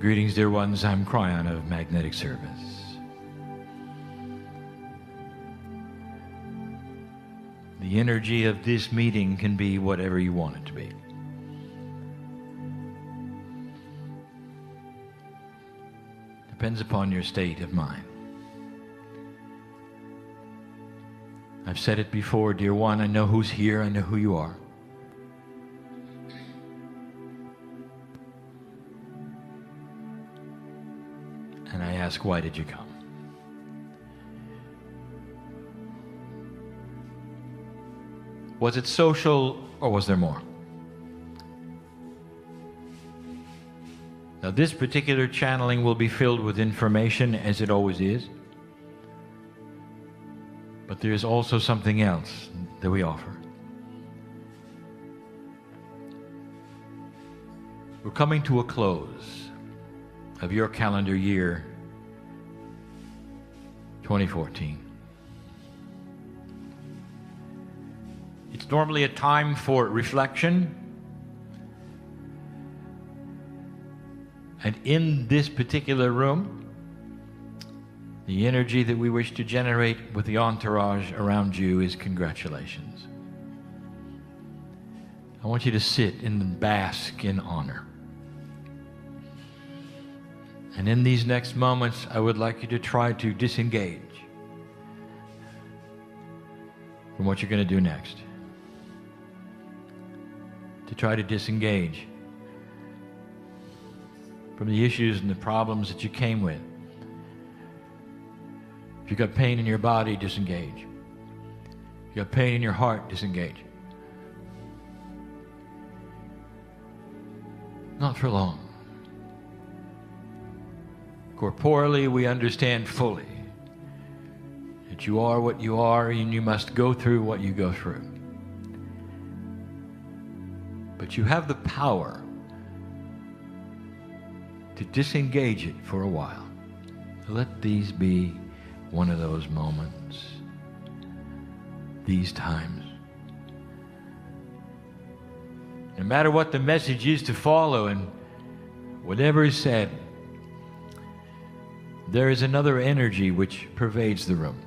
Greetings, dear ones. I'm Kryon of Magnetic Service. The energy of this meeting can be whatever you want it to be. Depends upon your state of mind. I've said it before, dear one, I know who's here, I know who you are. And I ask, why did you come? Was it social or was there more? Now, this particular channeling will be filled with information, as it always is. But there is also something else that we offer. We're coming to a close of your calendar year 2014. It's normally a time for reflection. And in this particular room, the energy that we wish to generate with the entourage around you is congratulations. I want you to sit and bask in honor. And in these next moments, I would like you to try to disengage from what you're going to do next. To try to disengage from the issues and the problems that you came with. If you got pain in your body, disengage. If you got pain in your heart, disengage. Not for long. Corporally, we understand fully that you are what you are and you must go through what you go through. But you have the power to disengage it for a while. Let these be one of those moments, these times. No matter what the message is to follow and whatever is said, there is another energy which pervades the room.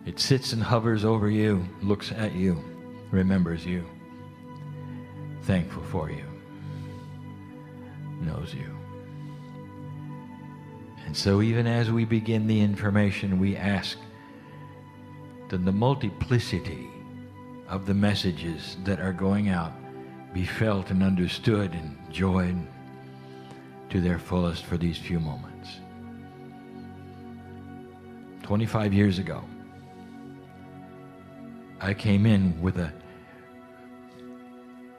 It sits and hovers over you, looks at you, remembers you, thankful for you, knows you. And so even as we begin the information, we ask that the multiplicity of the messages that are going out be felt and understood and enjoyed to their fullest for these few moments. 25 years ago, I came in with a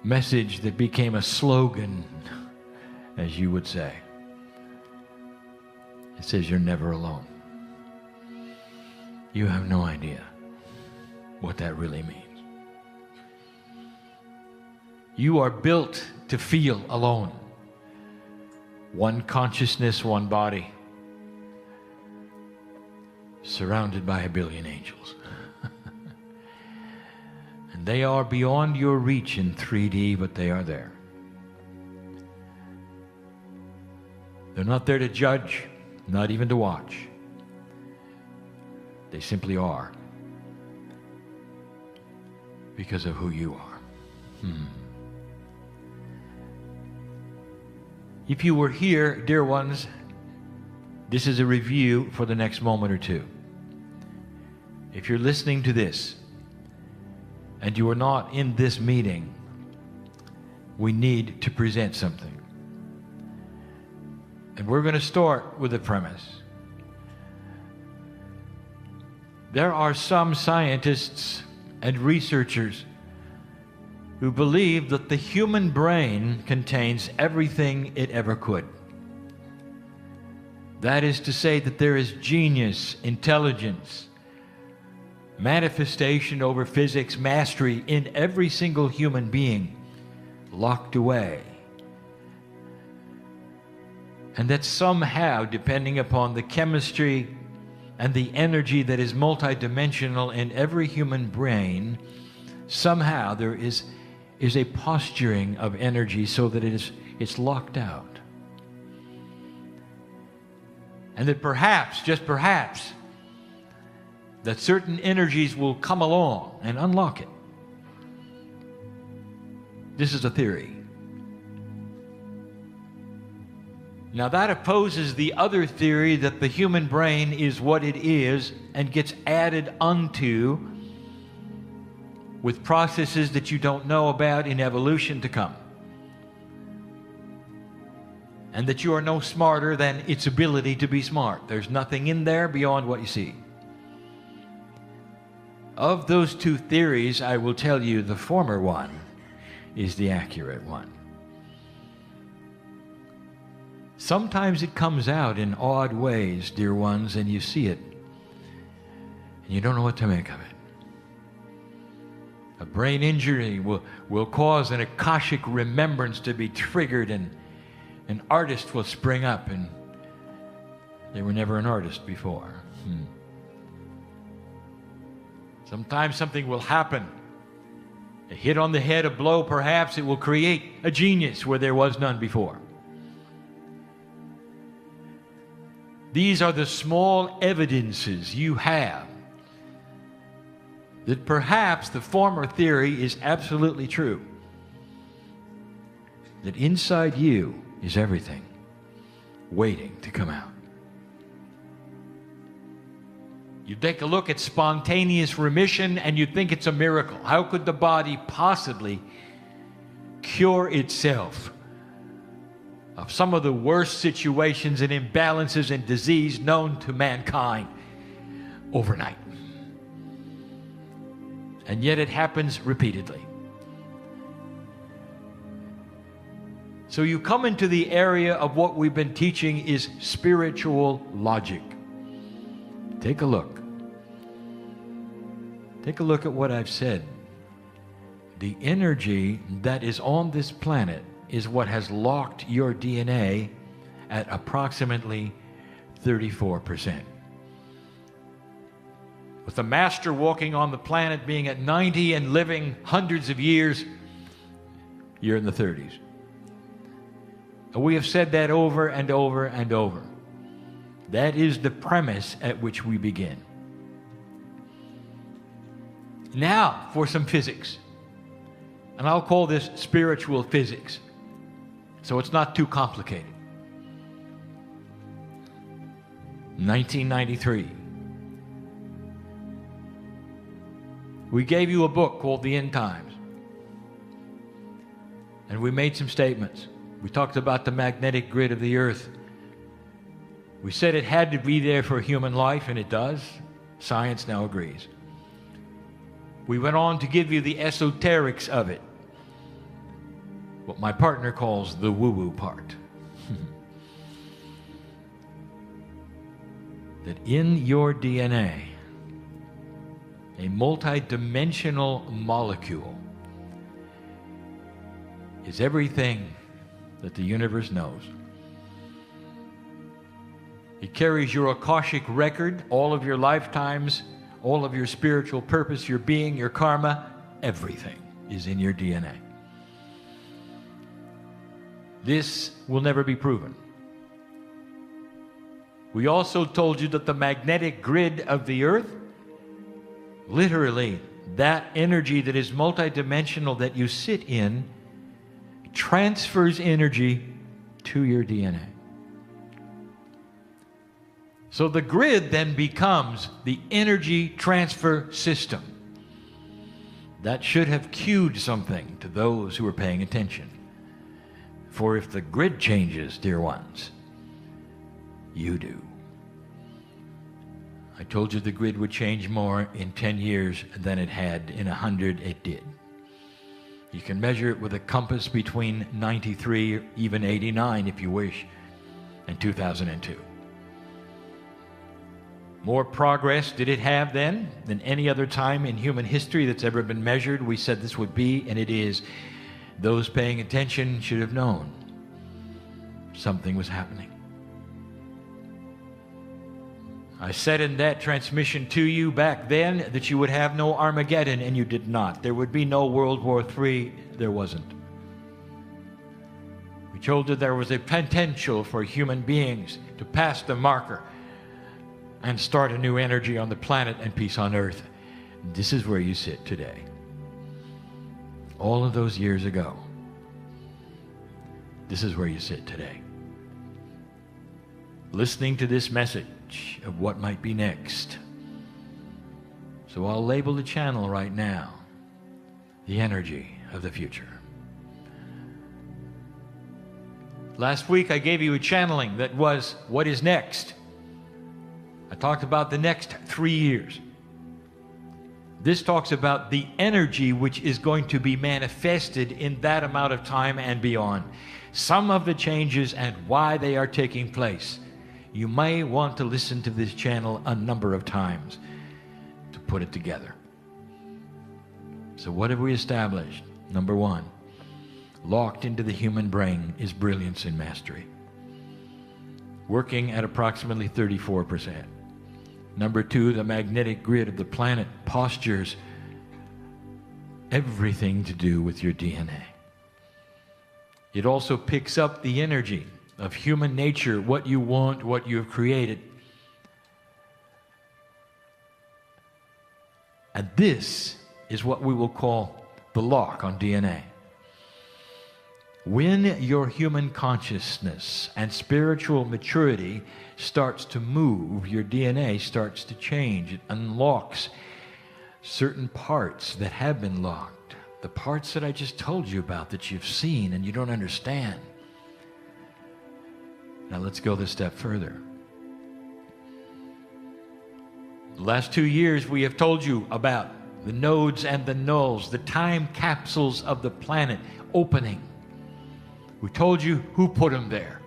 message that became a slogan, as you would say. It says, you're never alone. You have no idea what that really means. You are built to feel alone. One consciousness, one body, surrounded by 1 billion angels. And they are beyond your reach in 3D, but they are there. They're not there to judge, not even to watch. They simply are, because of who you are. If you were here, dear ones, this is a review for the next moment or two. If you're listening to this and you are not in this meeting, we need to present something. And we're going to start with a premise. There are some scientists and researchers who believe that the human brain contains everything it ever could. That is to say that there is genius, intelligence, manifestation over physics, mastery in every single human being locked away. And that somehow, depending upon the chemistry and the energy that is multidimensional in every human brain, somehow there is a posturing of energy so that it It's locked out. And that perhaps, just perhaps, that certain energies will come along and unlock it. This is a theory. Now that opposes the other theory that the human brain is what it is and gets added unto with processes that you don't know about in evolution to come. And that you are no smarter than its ability to be smart. There's nothing in there beyond what you see. Of those two theories, I will tell you the former one is the accurate one. Sometimes it comes out in odd ways, dear ones, and you see it, and you don't know what to make of it. A brain injury will cause an Akashic remembrance to be triggered, and an artist will spring up, and they were never an artist before. Sometimes something will happen. A hit on the head, a blow perhaps, it will create a genius where there was none before. These are the small evidences you have that perhaps the former theory is absolutely true. That inside you is everything waiting to come out. You take a look at spontaneous remission and you think it's a miracle. How could the body possibly cure itself of some of the worst situations and imbalances and disease known to mankind overnight? And yet it happens repeatedly. So you come into the area of what we've been teaching is spiritual logic. Take a look. Take a look at what I've said. The energy that is on this planet is what has locked your DNA at approximately 34%. With the master walking on the planet being at 90 and living hundreds of years, you're in the 30s. And we have said that over and over and over. That is the premise at which we begin. Now for some physics. And I'll call this spiritual physics, so it's not too complicated. 1993. We gave you a book called The End Times. And we made some statements. We talked about the magnetic grid of the earth. We said it had to be there for human life, and it does. Science now agrees. We went on to give you the esoterics of it, what my partner calls the woo-woo part. That in your DNA, a multi-dimensional molecule is everything that the universe knows. It carries your Akashic record, all of your lifetimes, all of your spiritual purpose, your being, your karma, everything is in your DNA. This will never be proven. We also told you that the magnetic grid of the earth, literally that energy that is multidimensional that you sit in, transfers energy to your DNA. So the grid then becomes the energy transfer system. That should have cued something to those who are paying attention. For if the grid changes, dear ones, you do. I told you the grid would change more in 10 years than it had in 100. It did. You can measure it with a compass between 93, or even 89 if you wish, and 2002. More progress did it have then than any other time in human history that's ever been measured. We said this would be, and it is. Those paying attention should have known something was happening. I said in that transmission to you back then that you would have no Armageddon, and you did not. There would be no World War III. There wasn't. We told you there was a potential for human beings to pass the marker and start a new energy on the planet and peace on earth. This is where you sit today. All of those years ago, this is where you sit today. Listening to this message of what might be next. So I'll label the channel right now, the energy of the future. Last week I gave you a channeling that was what is next. I talked about the next 3 years. This talks about the energy which is going to be manifested in that amount of time and beyond. Some of the changes and why they are taking place. You may want to listen to this channel a number of times to put it together. So what have we established? Number one, locked into the human brain is brilliance and mastery, working at approximately 34%. Number two, the magnetic grid of the planet postures everything to do with your DNA. It also picks up the energy of human nature, what you want, what you have created. And this is what we will call the lock on DNA. When your human consciousness and spiritual maturity starts to move, your DNA starts to change. It unlocks certain parts that have been locked. The parts that I just told you about that you've seen and you don't understand. Now let's go this step further. The last 2 years we have told you about the nodes and the nulls, the time capsules of the planet opening. We told you who put them there.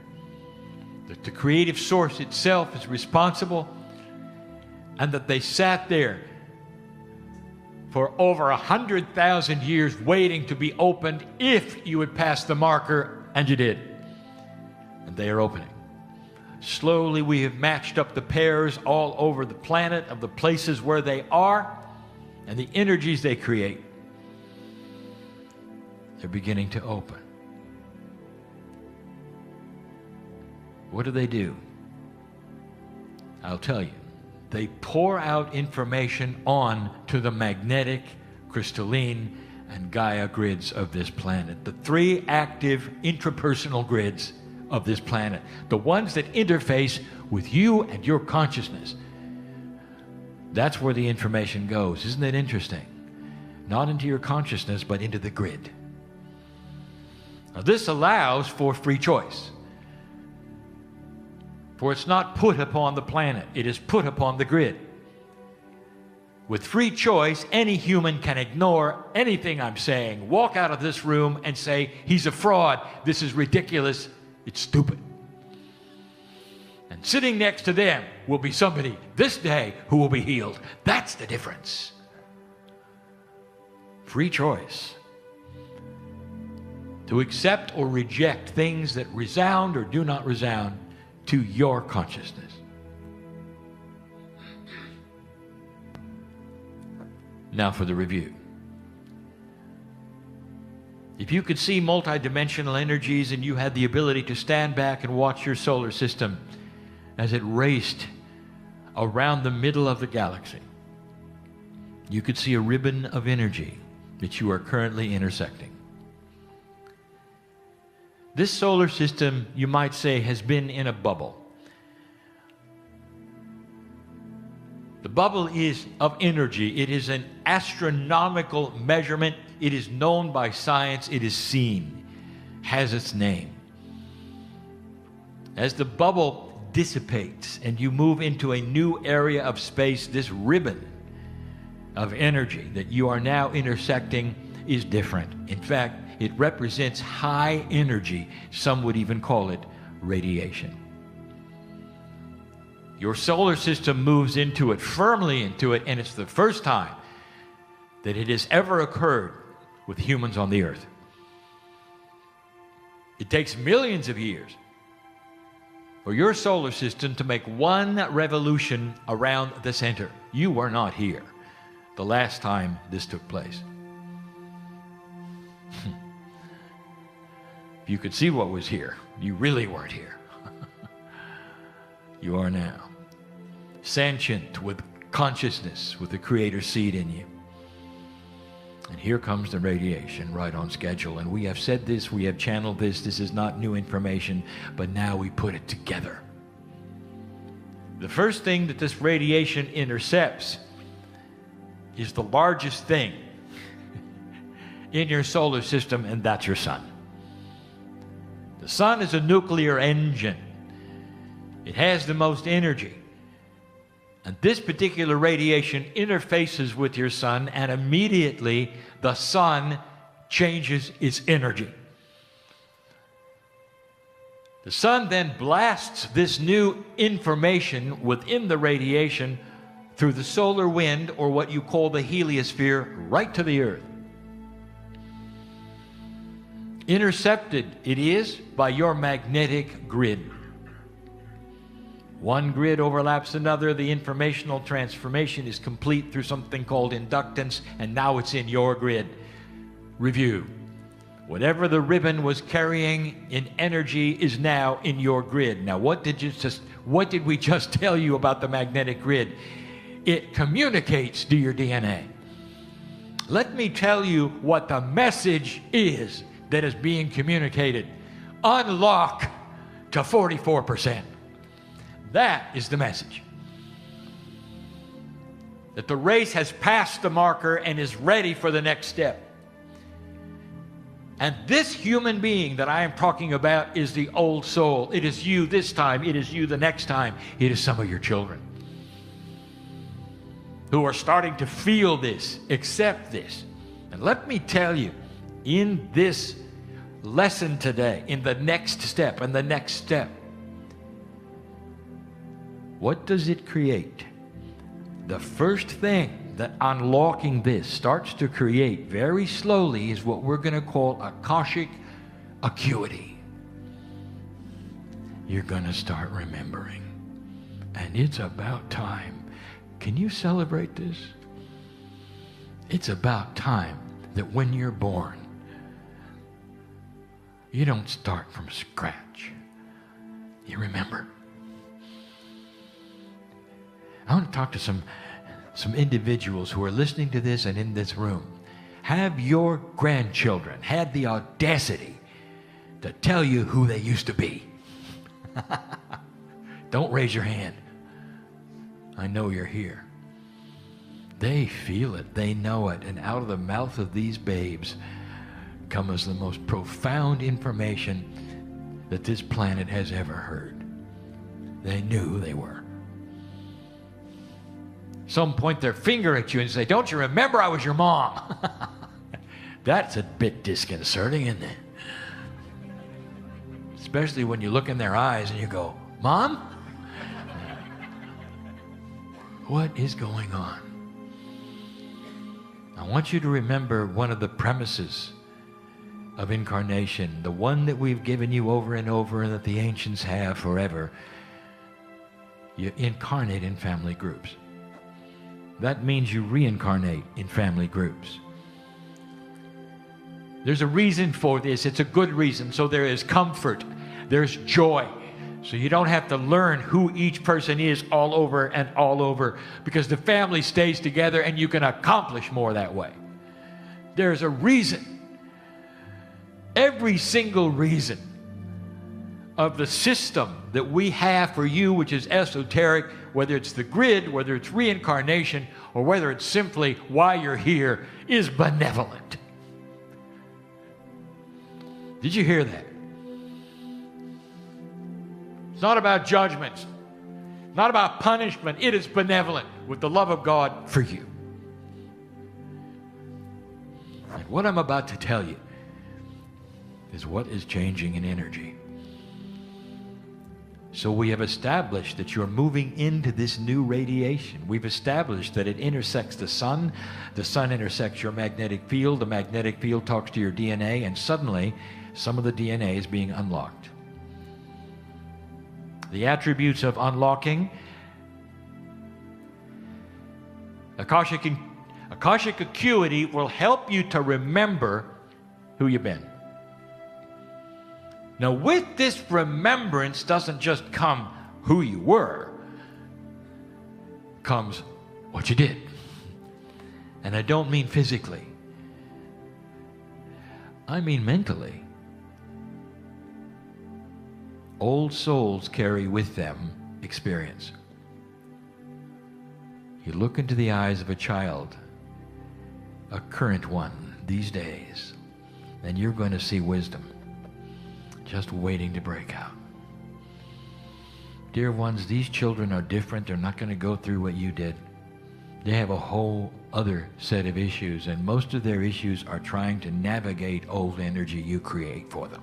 That the creative source itself is responsible, and that they sat there for over 100,000 years waiting to be opened if you would pass the marker, and you did. And they are opening. Slowly we have matched up the pairs all over the planet of the places where they are and the energies they create. They're beginning to open. What do? I'll tell you. They pour out information on to the magnetic, crystalline, and Gaia grids of this planet. The 3 active intrapersonal grids of this planet. The ones that interface with you and your consciousness. That's where the information goes. Isn't that interesting? Not into your consciousness, but into the grid. Now this allows for free choice. For it's not put upon the planet, it is put upon the grid. With free choice, any human can ignore anything I'm saying, walk out of this room and say, he's a fraud, this is ridiculous, it's stupid. And sitting next to them will be somebody this day who will be healed. That's the difference. Free choice. To accept or reject things that resound or do not resound to your consciousness. Now for the review. If you could see multidimensional energies and you had the ability to stand back and watch your solar system as it raced around the middle of the galaxy, you could see a ribbon of energy that you are currently intersecting. This solar system, you might say, has been in a bubble. The bubble is of energy. It is an astronomical measurement. It is known by science. It is seen, has its name. As the bubble dissipates and you move into a new area of space, this ribbon of energy that you are now intersecting is different. In fact, it represents high energy. Some would even call it radiation. Your solar system moves into it, firmly into it, and it's the first time that it has ever occurred with humans on the earth. It takes millions of years for your solar system to make one revolution around the center. You were not here the last time this took place. If you could see what was here, you really weren't here. You are now. Sentient with consciousness, with the Creator seed in you. And here comes the radiation right on schedule. And we have said this, we have channeled this. This is not new information, but now we put it together. The first thing that this radiation intercepts is the largest thing in your solar system, and that's your sun. The sun is a nuclear engine. It has the most energy. And this particular radiation interfaces with your sun, and immediately the sun changes its energy. The sun then blasts this new information within the radiation through the solar wind, or what you call the heliosphere, right to the earth. Intercepted it is by your magnetic grid. One grid overlaps another. The informational transformation is complete through something called inductance, and now it's in your grid. Review. Whatever the ribbon was carrying in energy is now in your grid. Now, what did we just tell you about the magnetic grid? It communicates to your DNA. Let me tell you what the message is that is being communicated. Unlock to 44%. That is the message. That the race has passed the marker and is ready for the next step. And this human being that I am talking about is the old soul. It is you this time. It is you the next time. It is some of your children who are starting to feel this, accept this. And let me tell you, in this lesson today, in the next step, what does it create? The first thing that unlocking this starts to create very slowly is what we're going to call Akashic acuity. You're going to start remembering. And it's about time. Can you celebrate this? It's about time that when you're born, you don't start from scratch. You remember. I want to talk to some individuals who are listening to this and in this room. Have your grandchildren had the audacity to tell you who they used to be? Don't raise your hand. I know you're here. They feel it. They know it. And out of the mouth of these babes comes the most profound information that this planet has ever heard. They knew who they were. Some point their finger at you and say, "Don't you remember I was your mom?" That's a bit disconcerting, isn't it? Especially when you look in their eyes and you go, "Mom? What is going on?" I want you to remember one of the premises of incarnation, the one that we've given you over and over and that the ancients have forever. You incarnate in family groups. That means you reincarnate in family groups. There's a reason for this. It's a good reason. So there is comfort. There's joy. So you don't have to learn who each person is all over, because the family stays together and you can accomplish more that way. There's a reason. Every single reason of the system that we have for you, which is esoteric, whether it's the grid, whether it's reincarnation, or whether it's simply why you're here, is benevolent. Did you hear that? It's not about judgments, not about punishment. It is benevolent with the love of God for you. And what I'm about to tell you is what is changing in energy. So we have established that you're moving into this new radiation. We've established that it intersects the sun intersects your magnetic field, the magnetic field talks to your DNA, and suddenly some of the DNA is being unlocked. The attributes of unlocking: Akashic acuity will help you to remember who you've been. Now, with this remembrance doesn't just come who you were, comes what you did. And I don't mean physically. I mean mentally. Old souls carry with them experience. You look into the eyes of a child, a current one these days, and you're going to see wisdom just waiting to break out. Dear ones, these children are different. They're not going to go through what you did. They have a whole other set of issues, and most of their issues are trying to navigate old energy you create for them.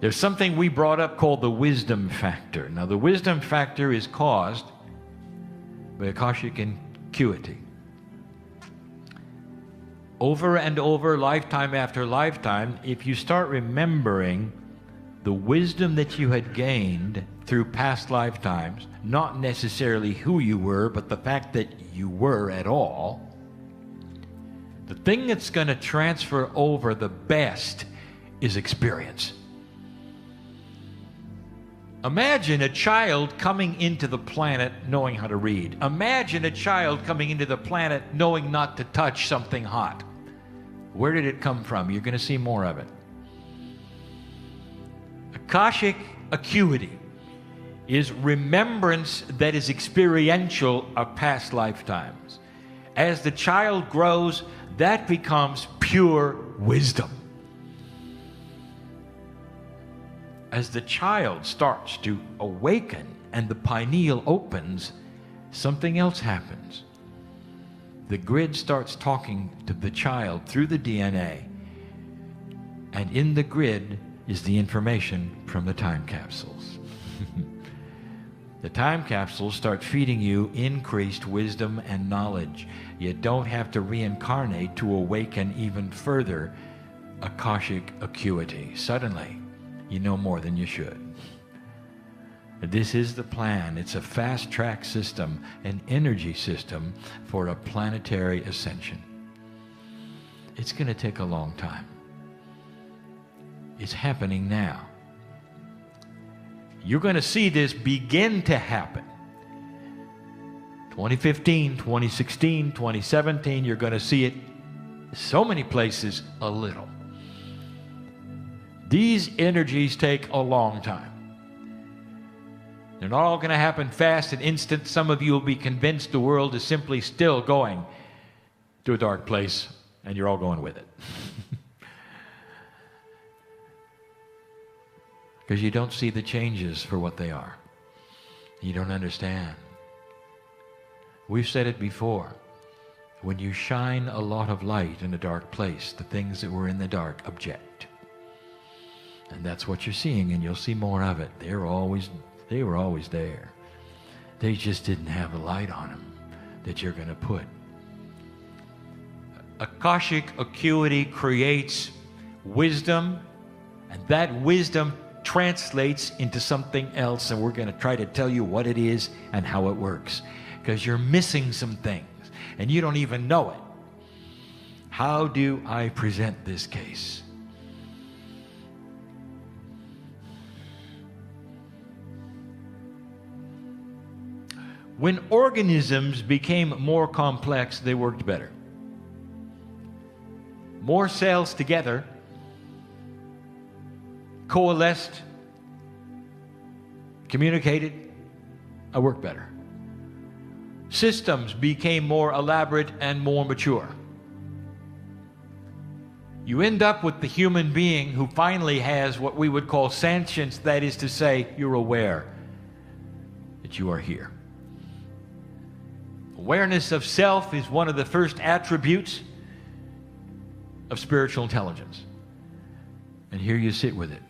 There's something we brought up called the wisdom factor. Now, the wisdom factor is caused by Akashic acuity. Over and over, lifetime after lifetime, if you start remembering the wisdom that you had gained through past lifetimes, not necessarily who you were, but the fact that you were at all, the thing that's going to transfer over the best is experience. Imagine a child coming into the planet knowing how to read. Imagine a child coming into the planet knowing not to touch something hot. Where did it come from? You're going to see more of it. Akashic acuity is remembrance that is experiential of past lifetimes. As the child grows, that becomes pure wisdom. As the child starts to awaken and the pineal opens, something else happens. The grid starts talking to the child through the DNA, and in the grid is the information from the time capsules. The time capsules start feeding you increased wisdom and knowledge. You don't have to reincarnate to awaken even further Akashic acuity. Suddenly, you know more than you should. This is the plan. It's a fast-track system, an energy system for a planetary ascension. It's going to take a long time. It's happening now. You're going to see this begin to happen. 2015, 2016, 2017, you're going to see it so many places a little. These energies take a long time. They're not all going to happen fast and instant. Some of you will be convinced the world is simply still going to a dark place, and you're all going with it. Because you don't see the changes for what they are. You don't understand. We've said it before. When you shine a lot of light in a dark place, the things that were in the dark object. And that's what you're seeing, and you'll see more of it. They were always there. They just didn't have the light on them that you're going to put. Akashic acuity creates wisdom, and that wisdom translates into something else, and we're going to try to tell you what it is and how it works, because you're missing some things, and you don't even know it. How do I present this case? When organisms became more complex, they worked better. More cells together coalesced, communicated, I worked better. Systems became more elaborate and more mature. You end up with the human being who finally has what we would call sentience, that is to say, you're aware that you are here. Awareness of self is one of the first attributes of spiritual intelligence. And here you sit with it.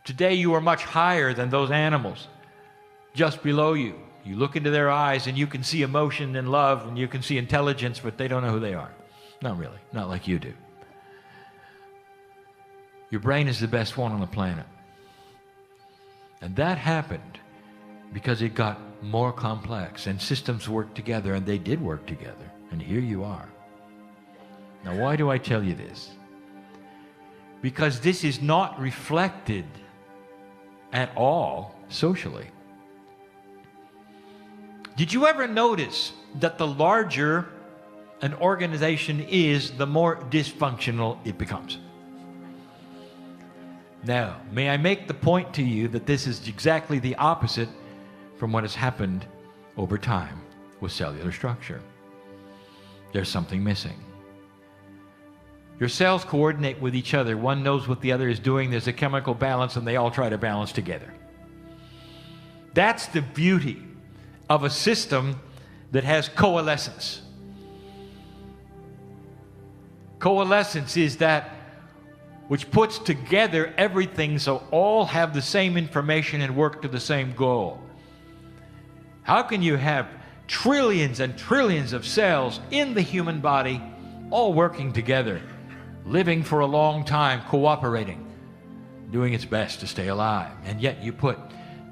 Today you are much higher than those animals just below you. You look into their eyes and you can see emotion and love and you can see intelligence, but they don't know who they are. Not really, not like you do. Your brain is the best one on the planet. And that happened because it got more complex and systems worked together, and they did work together. And here you are. Now, why do I tell you this? Because this is not reflected at all socially. Did you ever notice that the larger an organization is, the more dysfunctional it becomes? Now, may I make the point to you that this is exactly the opposite from what has happened over time with cellular structure. There's something missing. Your cells coordinate with each other. One knows what the other is doing. There's a chemical balance, and they all try to balance together. That's the beauty of a system that has coalescence. Coalescence is that which puts together everything so all have the same information and work to the same goal. How can you have trillions and trillions of cells in the human body all working together, living for a long time, cooperating, doing its best to stay alive, and yet you put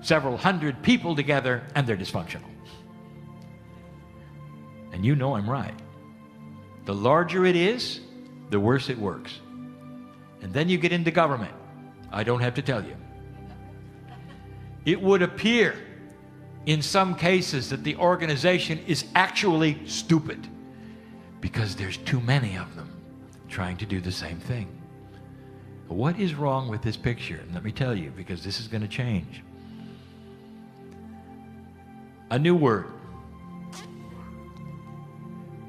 several hundred people together and they're dysfunctional? And you know I'm right. The larger it is, the worse it works. And then you get into government. I don't have to tell you. It would appear in some cases that the organization is actually stupid because there's too many of them trying to do the same thing. What is wrong with this picture? And let me tell you, because this is going to change. A new word.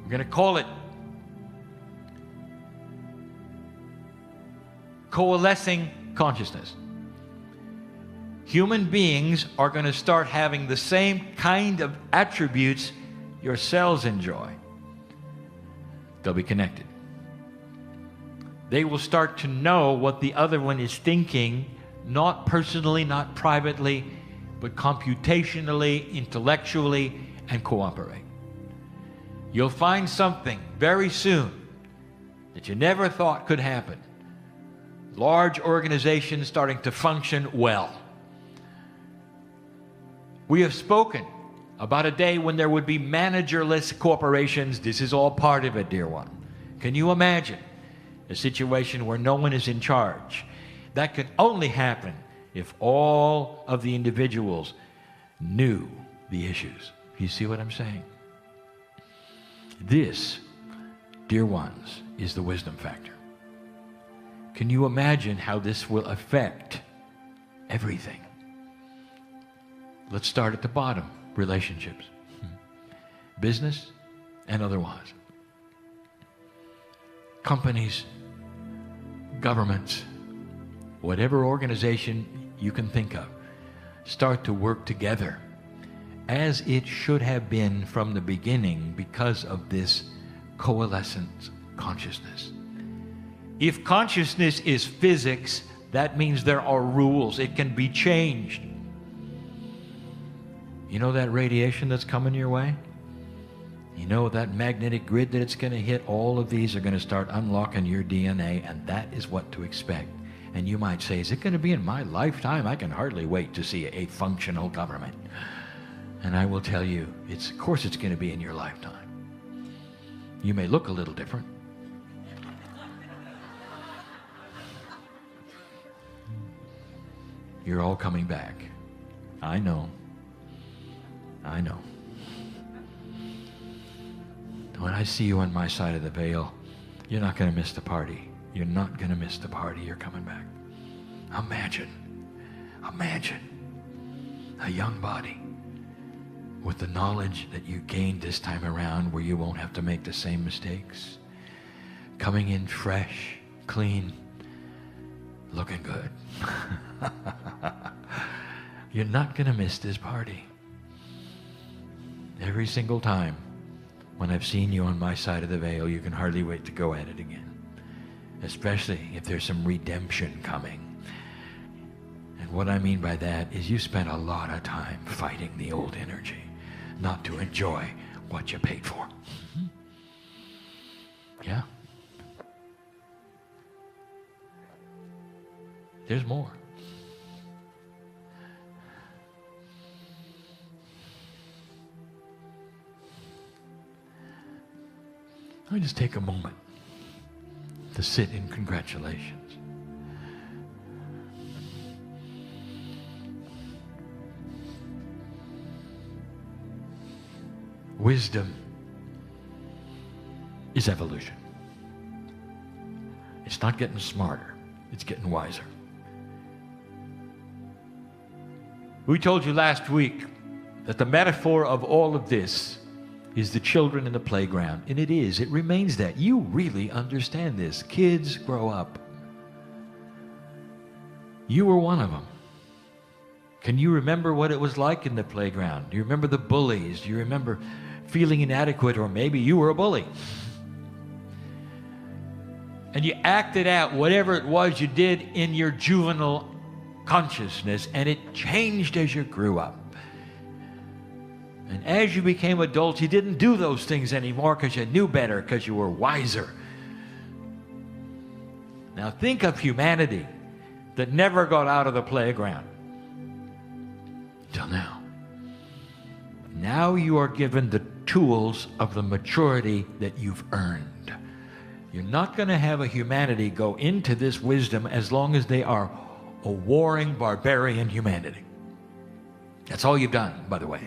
We're going to call it coalescing consciousness. Human beings are going to start having the same kind of attributes your cells enjoy. They'll be connected. They will start to know what the other one is thinking, not personally, not privately, but computationally, intellectually, and cooperate. You'll find something very soon that you never thought could happen. Large organizations starting to function well. We have spoken about a day when there would be managerless corporations. This is all part of it, dear one. Can you imagine a situation where no one is in charge? That could only happen if all of the individuals knew the issues. You see what I'm saying? This, dear ones, is the wisdom factor. Can you imagine how this will affect everything? Let's start at the bottom. Relationships. Business and otherwise. Companies, governments, whatever organization you can think of, start to work together as it should have been from the beginning because of this coalescent consciousness. If consciousness is physics, that means there are rules. It can be changed. You know that radiation that's coming your way? You know that magnetic grid that it's going to hit? All of these are going to start unlocking your DNA, and that is what to expect. And you might say, is it going to be in my lifetime? I can hardly wait to see a functional government. And I will tell you, of course it's going to be in your lifetime. You may look a little different. You're all coming back. I know. I know. When I see you on my side of the veil, you're not going to miss the party. You're not going to miss the party. You're coming back. Imagine a young body with the knowledge that you gained this time around, where you won't have to make the same mistakes. Coming in fresh, clean, looking good. You're not going to miss this party. Every single time when I've seen you on my side of the veil, you can hardly wait to go at it again. Especially if there's some redemption coming. And what I mean by that is you spent a lot of time fighting the old energy, not to enjoy what you paid for. Yeah. There's more. I just take a moment to sit in congratulations. Wisdom is evolution. It's not getting smarter, it's getting wiser. We told you last week that the metaphor of all of this is the children in the playground. And it is. It remains that. You really understand this. Kids grow up. You were one of them. Can you remember what it was like in the playground? Do you remember the bullies? Do you remember feeling inadequate? Or maybe you were a bully. And you acted out whatever it was you did in your juvenile consciousness, and it changed as you grew up. And as you became adults, you didn't do those things anymore because you knew better, because you were wiser. Now think of humanity that never got out of the playground till now. Now you are given the tools of the maturity that you've earned. You're not going to have a humanity go into this wisdom as long as they are a warring, barbarian humanity. That's all you've done, by the way.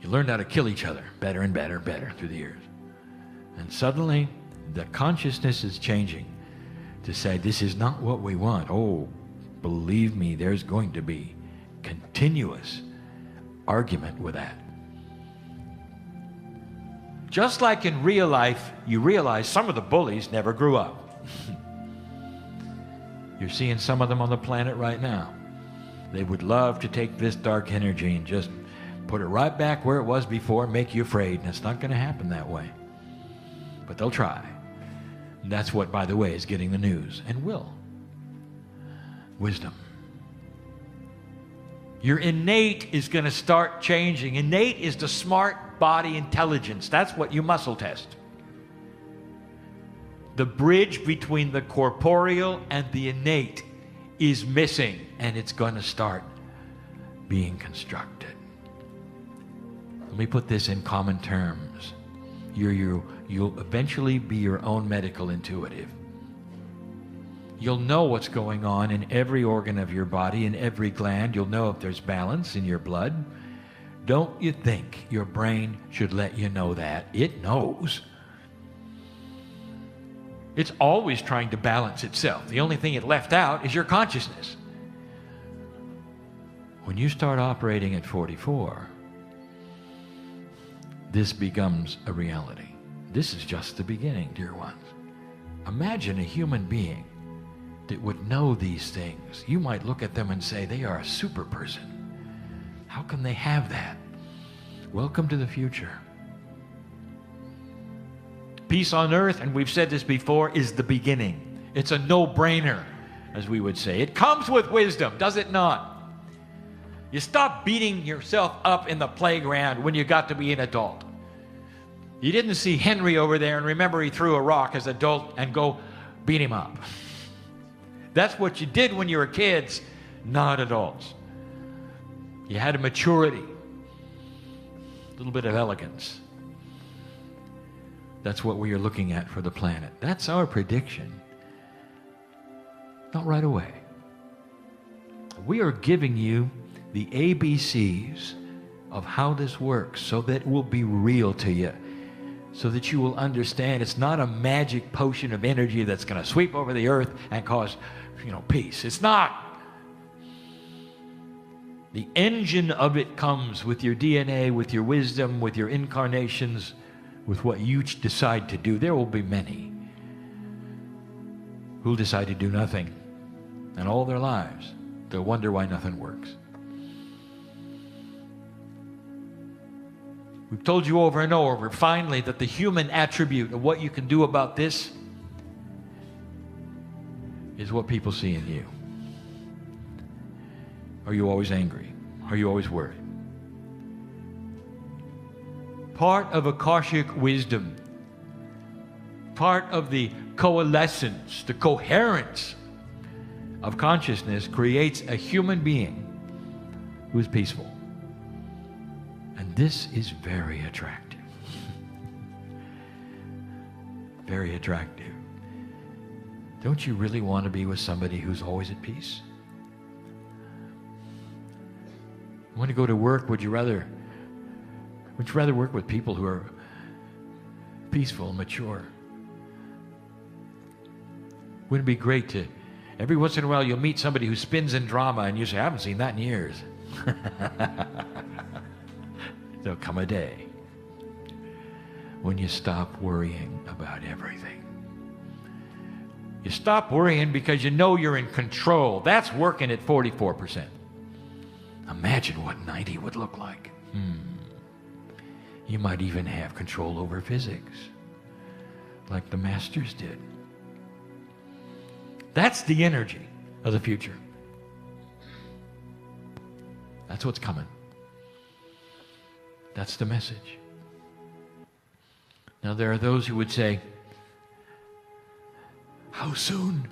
You learned how to kill each other better and better and better through the years. And suddenly, the consciousness is changing to say, this is not what we want. Oh, believe me, there's going to be continuous argument with that. Just like in real life, you realize some of the bullies never grew up. You're seeing some of them on the planet right now. They would love to take this dark energy and just put it right back where it was before, make you afraid, and it's not going to happen that way. But they'll try. And that's what, by the way, is getting the news, and will. Wisdom. Your innate is going to start changing. Innate is the smart body intelligence. That's what you muscle test. The bridge between the corporeal and the innate is missing, and it's going to start being constructed. Let me put this in common terms. You'll eventually be your own medical intuitive. You'll know what's going on in every organ of your body, in every gland. You'll know if there's balance in your blood. Don't you think your brain should let you know that? It knows. It's always trying to balance itself. The only thing it left out is your consciousness. When you start operating at 44, this becomes a reality. This is just the beginning, dear ones. Imagine a human being that would know these things. You might look at them and say, they are a super person. How can they have that? Welcome to the future. Peace on earth, and we've said this before, is the beginning. It's a no-brainer, as we would say. It comes with wisdom, does it not? You stop beating yourself up in the playground when you got to be an adult. You didn't see Henry over there and remember he threw a rock as an adult and go beat him up. That's what you did when you were kids, not adults. You had a maturity, a little bit of elegance. That's what we are looking at for the planet. That's our prediction. Not right away. We are giving you the ABCs of how this works so that it will be real to you, so that you will understand it's not a magic potion of energy that's going to sweep over the earth and cause, peace. It's not. The engine of it comes with your DNA, with your wisdom, with your incarnations, with what you decide to do. There will be many who'll decide to do nothing, and all their lives they'll wonder why nothing works. We've told you over and over, finally, that the human attribute of what you can do about this is what people see in you. Are you always angry? Are you always worried? Part of Akashic wisdom, part of the coalescence, the coherence of consciousness creates a human being who is peaceful. And this is very attractive. very attractive. Don't you really want to be with somebody who's always at peace? You want to go to work, would you rather work with people who are peaceful and mature? Wouldn't it be great to, every once in a while you'll meet somebody who spins in drama and you say, I haven't seen that in years. There'll come a day when you stop worrying about everything. You stop worrying because you know you're in control. That's working at 44%. Imagine what 90 would look like. You might even have control over physics, like the masters did. That's the energy of the future. That's what's coming. That's the message. Now there are those who would say, how soon?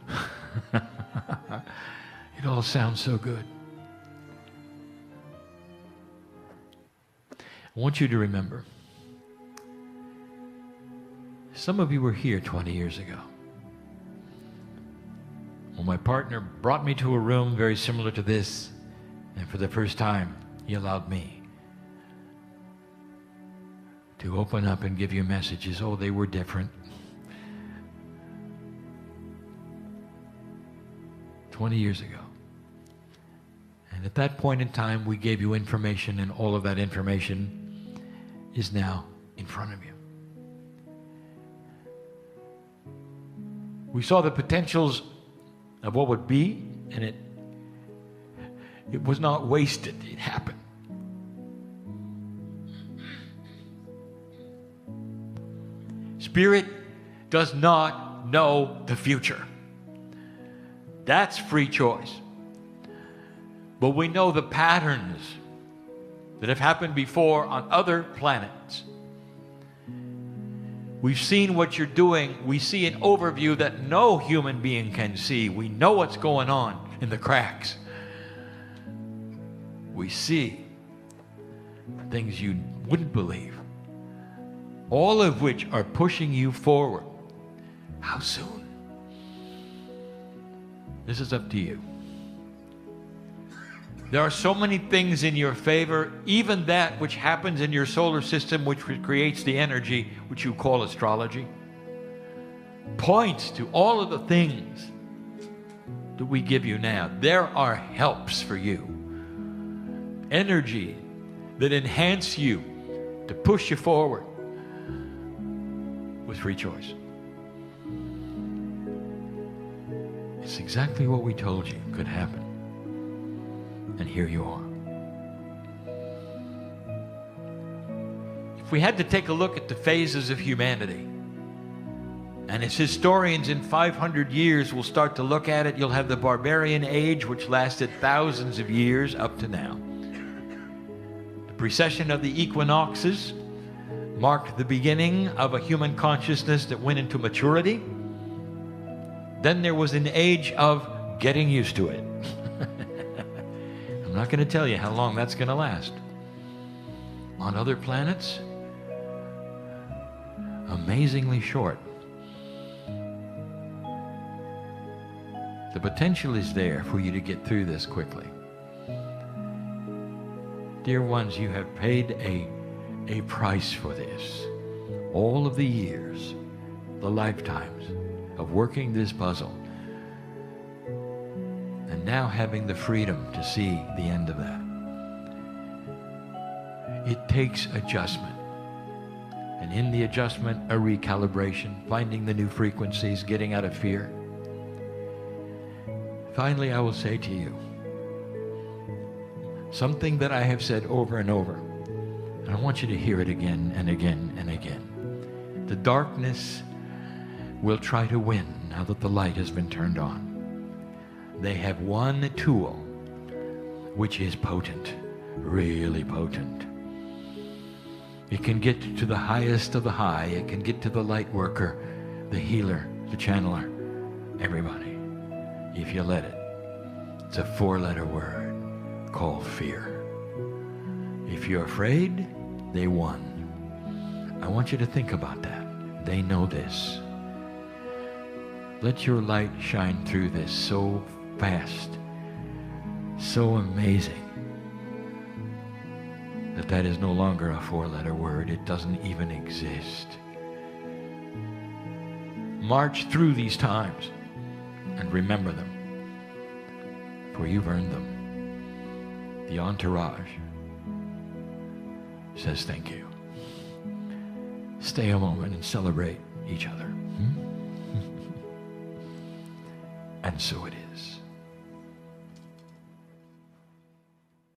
It all sounds so good. I want you to remember, some of you were here 20 years ago. When my partner brought me to a room very similar to this, and for the first time, he allowed me to open up and give you messages. Oh, they were different. 20 years ago. And at that point in time, we gave you information, and all of that information is now in front of you. We saw the potentials of what would be, and it was not wasted. It happened. Spirit does not know the future. That's free choice. But we know the patterns that have happened before on other planets. We've seen what you're doing. We see an overview that no human being can see. We know what's going on in the cracks. We see things you wouldn't believe, all of which are pushing you forward. How soon? This is up to you. There are so many things in your favor, even that which happens in your solar system, which creates the energy which you call astrology, points to all of the things that we give you now. There are helps for you, energy that enhance you, to push you forward with free choice. It's exactly what we told you could happen. And here you are. If we had to take a look at the phases of humanity, and as historians in 500 years will start to look at it, you'll have the barbarian age, which lasted thousands of years up to now. The precession of the equinoxes marked the beginning of a human consciousness that went into maturity. Then there was an age of getting used to it. I'm not going to tell you how long that's going to last. On other planets, amazingly short. The potential is there for you to get through this quickly. Dear ones, you have paid a price for this. All of the years, the lifetimes of working this puzzle, and now having the freedom to see the end of that. It takes adjustment. And in the adjustment, a recalibration, finding the new frequencies, getting out of fear. Finally, I will say to you something that I have said over and over, and I want you to hear it again and again and again. The darkness will try to win now that the light has been turned on. They have one tool, which is potent, really potent. It can get to the highest of the high. It can get to the light worker, the healer, the channeler, everybody, if you let it. It's a 4-letter word called fear. If you're afraid, they won. I want you to think about that. They know this. Let your light shine through this so fast, so amazing, that is no longer a four-letter word. It doesn't even exist. March through these times and remember them, for you've earned them. The entourage says thank you. Stay a moment and celebrate each other. And so it is.